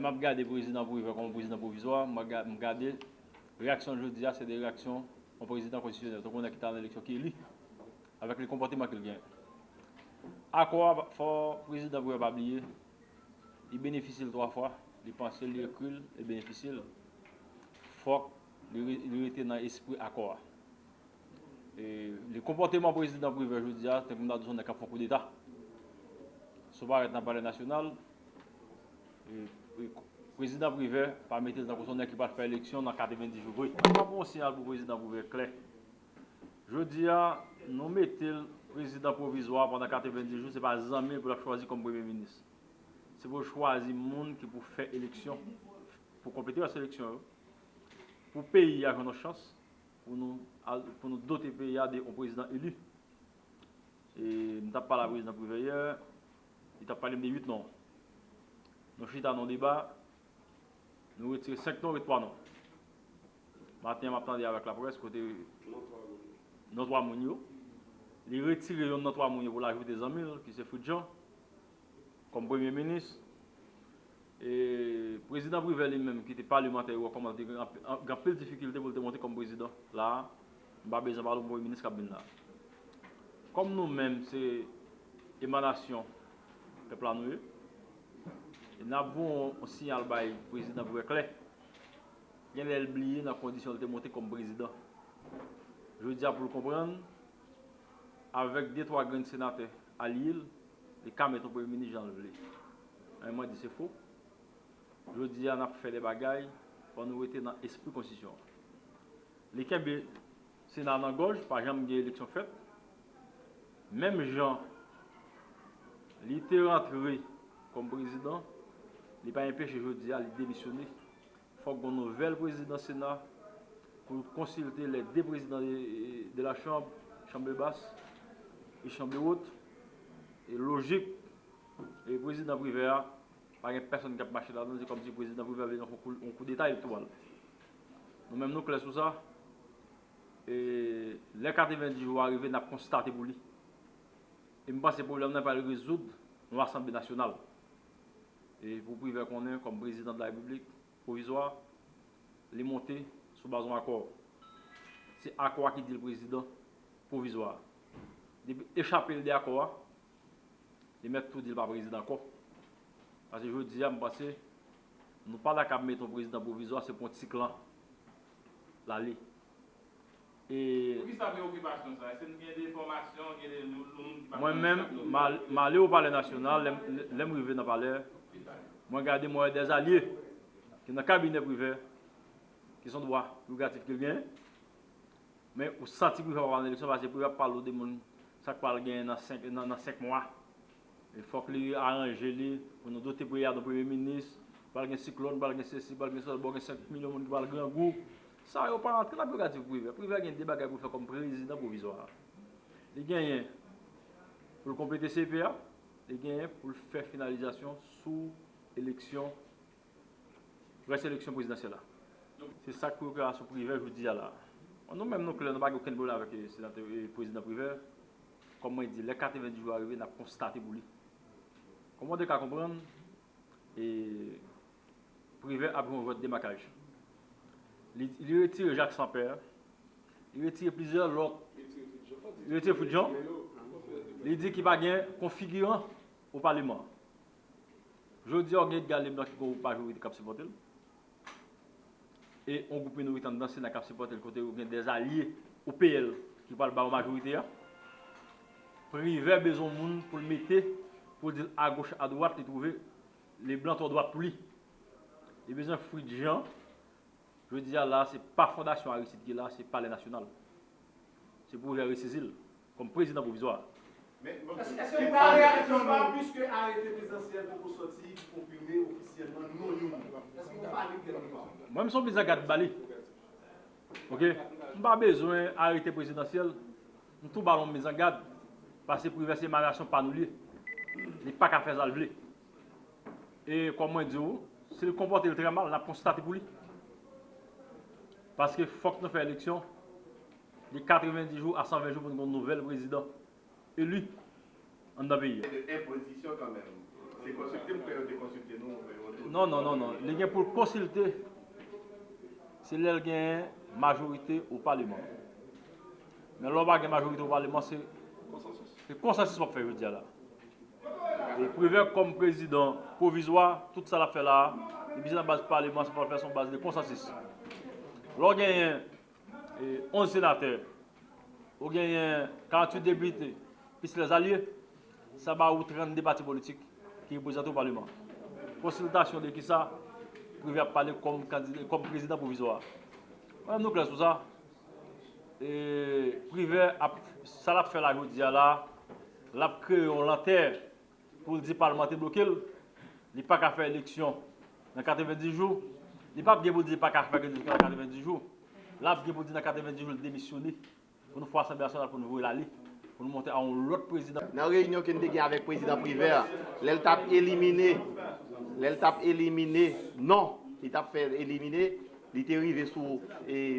je regarde le président comme président provisoire, je regarde les réactions je dis, c'est des réactions au président constitutionnel. Donc on a quitté l'élection qui est élu, avec le comportement qu'il gagne. À quoi le président ne pas oublier, il bénéficie 3 fois, il pense, il recule, il bénéficie. Il faut qu'il était dans l'esprit accord. Et le comportement du président privé, je dis, c'est comme dans un coup d'État. Ce n'est pas palais national. Le président privé, pas mettre dans son équipe pour faire l'élection dans 90 jours. Oui, pas bon signal pour le président privé clair. Je dis, nous mettons le président provisoire pendant 90 jours, ce n'est pas jamais pour le choisir comme premier ministre. C'est pour choisir le monde qui pour faire élection, pour compléter la sélection, pour le pays avoir une chance, pour nous doter le pays d'un président élu. Et nous n'avons pas la président privé hier, il a parlé de 8 noms. Nous chita dans le débat, nous retirons 5 noms et 3 noms. Maintenant, je m'attendais avec la presse, côté nos 3 mounios. Il retire nos 3 mounios pour l'ajouter Zamil, qui c'est Foudjan, comme Premier ministre. Et le président privé lui-même, qui était parlementaire, il a commencé à avoir plus de difficultés pour le monter comme président. Là, je n'ai pas besoin de parler au Premier ministre qui là. Comme nous-mêmes, c'est émanation du peuple à nous. Nous avons un signal du président privé clair. Il y a oublié dans la condition de monter comme président. Je veux dire, pour le comprendre, avec 2-3 grands sénateurs à Lille, les cas mettent au Premier ministre Jean Levelé. Un m'a dit c'est faux. Je veux dire, on a fait des bagailles pour nous être dans l'esprit constitution. Les cas sénat dans gauche, par exemple, il y a une élection faite. Même Jean, il était rentré comme président, il n'est pas empêché, je veux dire, de démissionner. Il faut qu'on nouvelle président Sénat pour consulter les 2 présidents de la Chambre, Chambre basse et Chambre haute. Et logique, le président privé, pas une personne qui a marché là-dedans, c'est comme si le président privé avait un coup d'État et tout. Nous-mêmes, nous clairs sur ça. Et les 90 jours arrivés, nous avons constaté pour lui. Et je pense que ce problème n'a pas le résoudre dans l'Assemblée nationale. Et pour privé qu'on est comme président de la République provisoire, les monter sous base d'un accord. C'est accord qui dit le président provisoire. Échapper des accords, les mettre tout dit le président encore. Parce que je dis, je pense que nous ne pas d'accord mettre un président provisoire, c'est pour un petit clan. L'aller. Et moi-même, je suis au palais national, je suis arrivé dans le palais, je regarde des alliés qui sont dans le cabinet privé, qui sont droits locatifs qu'ils gagnent. Mais au senti privé avoir une élection, parce que le privé parle de gens qui parle dans 5 mois. Il faut que les arranger pour nous doter pour le Premier ministre, pour le cyclone, pour le ceci, pour le ça, pour 5 millions de balles grand groupe. Ça, il ne pas rentrer dans le prérogative privé. Le privé a des bagages pour faire comme président provisoire. Il gagne pour compléter CPA, il gagne pour faire finalisation sous élection, reste élection présidentielle. C'est ça que la procuration privée, je vous dis là. Nous-mêmes, nous n'avons pas aucun problème avec le président privé. Comme je dis, les 90 jours arrivés, nous avons constaté pour lui. Comment on peut comprendre? Et privé a pris un vote de démarquage. Il retire Jacques Sampère, il retire plusieurs autres. Il retire Foudjan. Il dit qu'il va gagner configurant au Parlement. Je dis qu'on a les blancs qui n'ont pas joué de Cap Supportel. Et on groupe minoritaire dans le Cap Supportel côté où il y a des alliés au PL qui parlent de la majorité. Privé a besoin de monde pour le mettre, pour dire à gauche, à droite, et trouver les blancs à droite pour lui. Il a besoin de fruits de gens. Je veux dire là, ce n'est pas Fondation Aristide qui est là, c'est Palais National. C'est pour gérer ces îles, comme président provisoire. Mais est-ce que vous parlez pas plus que arrêté présidentiel pour sortir, confirmer officiellement non nous? Est-ce que vous parlez de quoi? Moi, je suis plus à garde balai. Ok? Je n'ai pas besoin d'arrêter présidentiel. Nous tout ballon mis en garde. Parce que privé, c'est émanation pas nous lier. Il n'est pas qu'à faire ça le. Et comme moi je dis, si le comporte très mal, on a constaté pour lui. Parce qu'il faut que nous fassions l'élection de 90 jours à 120 jours pour nous un nouvel président élu en dans le pays. De imposition quand même. C'est consulter, nous pouvons consulter nous. Non. Les gens pour consulter, c'est là qu'il y a une majorité au Parlement. Mais là, il n'y a pas de majorité au Parlement, c'est le consensus pour faire le là. Et privé comme président provisoire, tout ça l'a fait là, le président de base du Parlement, c'est pour faire son base de consensus. Là, il y a 11 sénateurs, il y a 48 députés, puis les alliés, ça va ou 30 partis politiques qui représentent au Parlement. Consultation de qui ça, privé a parlé comme président provisoire. Nous clair sur ça. Et privé, ça l'a fait la journée là, l'a créé un lanterne pour le parlementaire bloqué. Il n'a pas qu'à faire élection dans 90 jours. Il n'a pas bien pour dire pas qu'à faire élection dans 90 jours. Là, bien pour dire dans 90 jours, démissionner pour nous faire l'Assemblée nationale pour nous voir l'aller, pour nous monter à un autre président. Dans la réunion que nous avons avec le président privé, l'elle t'a éliminé. Non, il t'a fait éliminer. Il était arrivé sous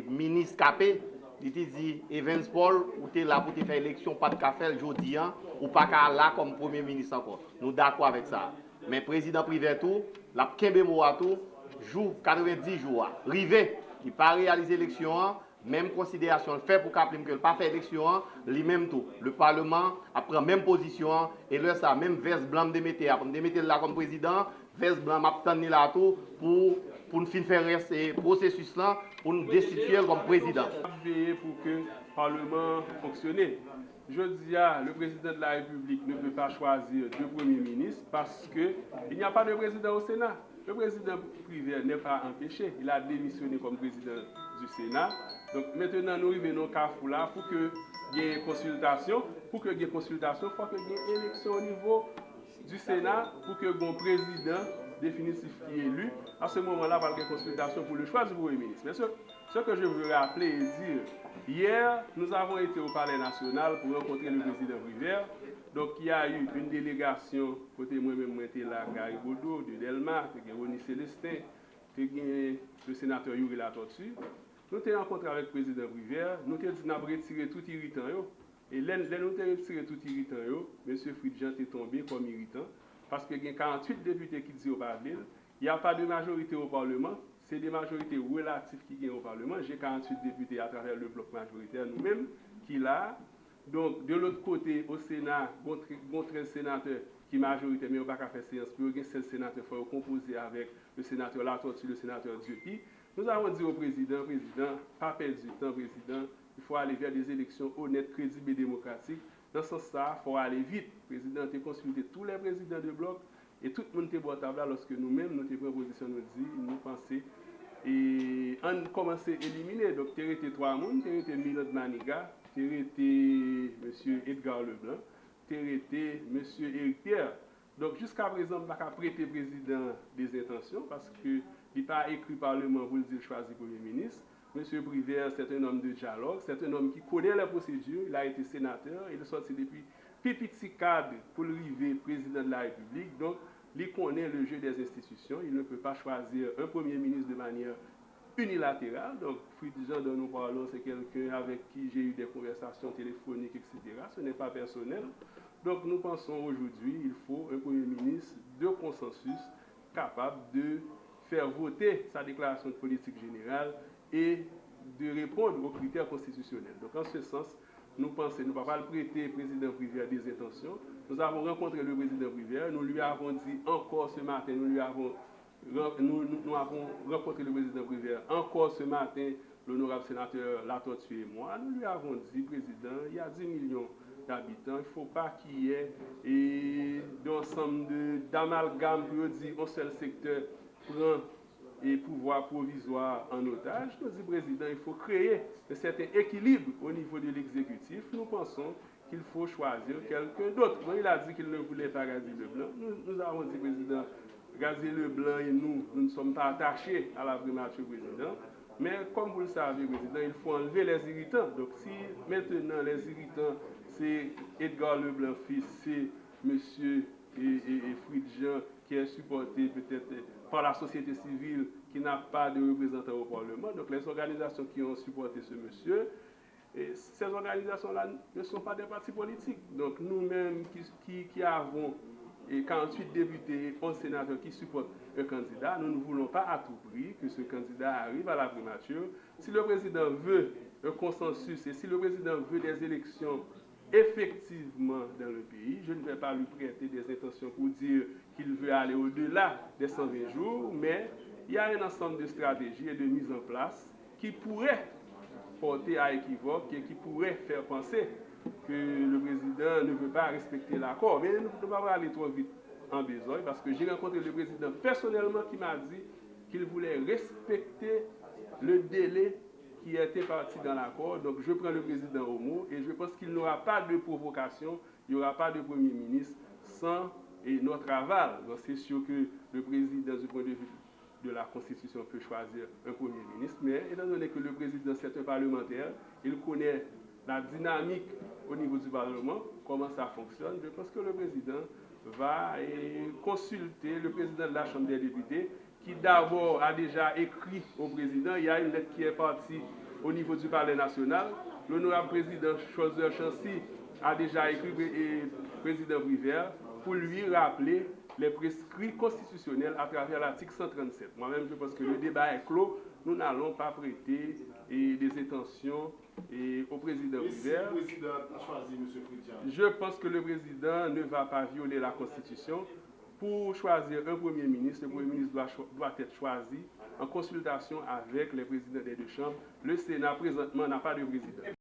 ministre Capé. Il t'a dit, Evans Paul, ou tu es là pour te faire élection, pas de café aujourd'hui, ou pas qu'à là comme premier ministre encore. Nous d'accord avec ça. Mais président privé tout, la Kembe tout, joue 90 jours. Rivé, il n'a pas réalisé l'élection, même considération le fait pour qu'il ne pas faire élection, lui-même tout. Le Parlement a pris même position, et là, ça, même veste blanc de mettre là comme président, veste blanc m'a tenu là tout pour nous faire rester processus là, pour nous destituer comme président. Veiller pour que le Parlement fonctionne. Je dis, le président de la République ne peut pas choisir deux premiers ministres parce qu'il n'y a pas de président au Sénat. Le président privé n'est pas empêché. Il a démissionné comme président du Sénat. Donc maintenant, nous arrivons au carrefour là pour qu'il y ait consultation. Pour qu'il y ait consultation, il faut qu'il y ait élection au niveau du Sénat pour que le président définitif qui est élu. À ce moment-là, il va y avoir une consultation pour le choix du Premier ministre. Mais ce que je veux rappeler et dire, hier, nous avons été au Palais national pour rencontrer le président Rivière. Donc, il y a eu une délégation, côté moi-même, j'étais là, Gary Bodo, de Delmar, Ronnie Célestin, le sénateur Yuri Latortue. Nous avons rencontré avec le président Rivière, nous avons dit qu'on a retiré tout irritant. Et là, nous avons retiré tout irritant, M. Fridjan est tombé comme irritant, parce qu'il y a 48 députés qui disent au Parlement, il n'y a pas de majorité au Parlement, c'est des majorités relatives qui gagnent au Parlement. J'ai 48 députés à travers le bloc majoritaire nous-mêmes qui là. Donc, de l'autre côté, au Sénat, il y a 13 sénateurs qui sont majoritaires, mais on ne peut pas faire séance. Puis, il y a 16 sénateurs qui sont composés avec le sénateur Latortue, le sénateur Diopi. Nous avons dit au président, pas perdre du temps, président, il faut aller vers des élections honnêtes, crédibles et démocratiques. Dans ce sens-là, il faut aller vite. Le président a consulté tous les présidents de bloc et tout le monde était bon table lorsque nous-mêmes, notre proposition nous dit, nous pensons. Et on a commencé à éliminer. Donc, il y a 3 personnes, il y a Milad Maniga, il y a M. Edgar Leblanc, il y a M. Éric Pierre. Donc, jusqu'à présent, on ne va pas prêter président des intentions parce qu'il n'est pas écrit Parlement pour le dire choisir Premier ministre. M. Privé, c'est un homme de dialogue, c'est un homme qui connaît la procédure, il a été sénateur, il est sorti depuis petit cadre pour arriver président de la République. Donc, il connaît le jeu des institutions, il ne peut pas choisir un Premier ministre de manière unilatérale. Donc, Fridjan dont nous parlons, c'est quelqu'un avec qui j'ai eu des conversations téléphoniques, etc. Ce n'est pas personnel. Donc, nous pensons aujourd'hui qu'il faut un Premier ministre de consensus capable de faire voter sa déclaration de politique générale et de répondre aux critères constitutionnels. Donc, en ce sens, nous pensons, nous ne pouvons pas le prêter président Rivière des intentions. Nous avons rencontré le président Rivière, nous lui avons dit encore ce matin, nous avons rencontré le président Rivière encore ce matin, l'honorable sénateur Latortue et moi. Nous lui avons dit, président, il y a 10 millions d'habitants, il ne faut pas qu'il y ait d'ensemble d'amalgame pour dire un seul secteur prend et pouvoir provisoire en otage. Nous dit, président, il faut créer un certain équilibre au niveau de l'exécutif. Nous pensons qu'il faut choisir quelqu'un d'autre. Bon, il a dit qu'il ne voulait pas Gazier Leblanc. Nous avons dit, président, Gazier Leblanc et nous ne sommes pas attachés à la primature président. Mais comme vous le savez, président, il faut enlever les irritants. Donc si maintenant les irritants, c'est Edgar Leblanc fils, c'est monsieur et Fridjan qui est supporté peut-être par la société civile qui n'a pas de représentants au Parlement. Donc les organisations qui ont supporté ce monsieur, et ces organisations-là ne sont pas des partis politiques. Donc nous-mêmes qui avons et 48 députés et 11 sénateurs qui supportent un candidat. Nous ne voulons pas à tout prix que ce candidat arrive à la primature. Si le président veut un consensus et si le président veut des élections effectivement dans le pays, je ne vais pas lui prêter des intentions pour dire qu'il veut aller au-delà des 120 jours, mais il y a un ensemble de stratégies et de mise en place qui pourraient porter à équivoque et qui pourraient faire penser que le président ne veut pas respecter l'accord. Mais nous ne pouvons pas aller trop vite en besoin parce que j'ai rencontré le président personnellement qui m'a dit qu'il voulait respecter le délai qui était parti dans l'accord. Donc je prends le président au mot et je pense qu'il n'y aura pas de provocation, il n'y aura pas de Premier ministre sans notre aval. Donc c'est sûr que le président, du point de vue de la Constitution, peut choisir un Premier ministre, mais étant donné que le président c'est un parlementaire, il connaît la dynamique au niveau du Parlement, comment ça fonctionne, je pense que le président va consulter le président de la Chambre des députés, qui d'abord a déjà écrit au président. Il y a une lettre qui est partie au niveau du Palais national. L'honorable président Choser Chancy a déjà écrit au président Brivert pour lui rappeler les prescrits constitutionnels à travers l'article 137. Moi-même, je pense que le débat est clos. Nous n'allons pas prêter des intentions au président Brivert. Si le président a choisi M. Fridjan, je pense que le président ne va pas violer la Constitution. Pour choisir un Premier ministre, le Premier ministre doit être choisi en consultation avec les présidents des deux chambres. Le Sénat, présentement, n'a pas de président.